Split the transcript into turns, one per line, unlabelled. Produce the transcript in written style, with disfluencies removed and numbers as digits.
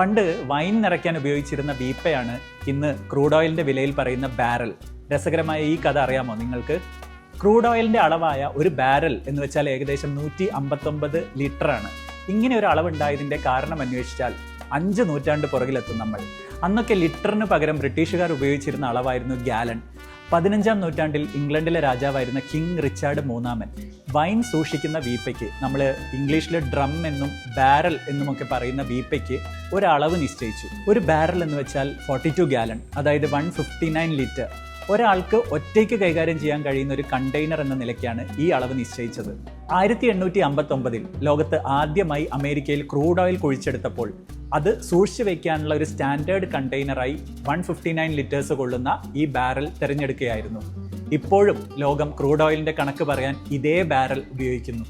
പണ്ട് വൈൻ നിറയ്ക്കാൻ ഉപയോഗിച്ചിരുന്ന വീപ്പയാണ് ഇന്ന് ക്രൂഡ് ഓയിലിൻ്റെ വിലയിൽ പറയുന്ന ബാരൽ. രസകരമായ ഈ കഥ അറിയാമോ നിങ്ങൾക്ക്? ക്രൂഡ് ഓയിലിൻ്റെ അളവായ ഒരു ബാരൽ എന്ന് വെച്ചാൽ ഏകദേശം 159 ലിറ്ററാണ്. ഇങ്ങനെ ഒരു അളവുണ്ടായതിൻ്റെ കാരണം അന്വേഷിച്ചാൽ 5 നൂറ്റാണ്ട് പുറകിലെത്തും നമ്മൾ. അന്നൊക്കെ ലിറ്ററിന് പകരം ബ്രിട്ടീഷുകാർ ഉപയോഗിച്ചിരുന്ന അളവായിരുന്നു ഗാലൺ. 15-ാം നൂറ്റാണ്ടിൽ ഇംഗ്ലണ്ടിലെ രാജാവായിരുന്ന കിങ് റിച്ചാർഡ് മൂന്നാമൻ വൈൻ സൂക്ഷിക്കുന്ന വീപ്പയ്ക്ക്, നമ്മൾ ഇംഗ്ലീഷിൽ ഡ്രം എന്നും ബാരൽ എന്നുമൊക്കെ പറയുന്ന വീപ്പയ്ക്ക് ഒരളവ് നിശ്ചയിച്ചു. ഒരു ബാരൽ എന്ന് വെച്ചാൽ 42 ഗാലൺ, അതായത് 159 ലിറ്റർ. ഒരാൾക്ക് ഒറ്റയ്ക്ക് കൈകാര്യം ചെയ്യാൻ കഴിയുന്ന ഒരു കണ്ടെയ്നർ എന്ന നിലയ്ക്കാണ് ഈ അളവ് നിശ്ചയിച്ചത്. 1859 ലോകത്ത് ആദ്യമായി അമേരിക്കയിൽ ക്രൂഡ് ഓയിൽ കുഴിച്ചെടുത്തപ്പോൾ അത് സൂക്ഷിച്ചു വയ്ക്കാനുള്ള ഒരു സ്റ്റാൻഡേർഡ് കണ്ടെയ്നറായി 159 ലിറ്റേഴ്സ് കൊള്ളുന്ന ഈ ബാരൽ തിരഞ്ഞെടുക്കുകയായിരുന്നു. ഇപ്പോഴും ലോകം ക്രൂഡ് ഓയിലിൻ്റെ കണക്ക് പറയാൻ ഇതേ ബാരൽ ഉപയോഗിക്കുന്നു.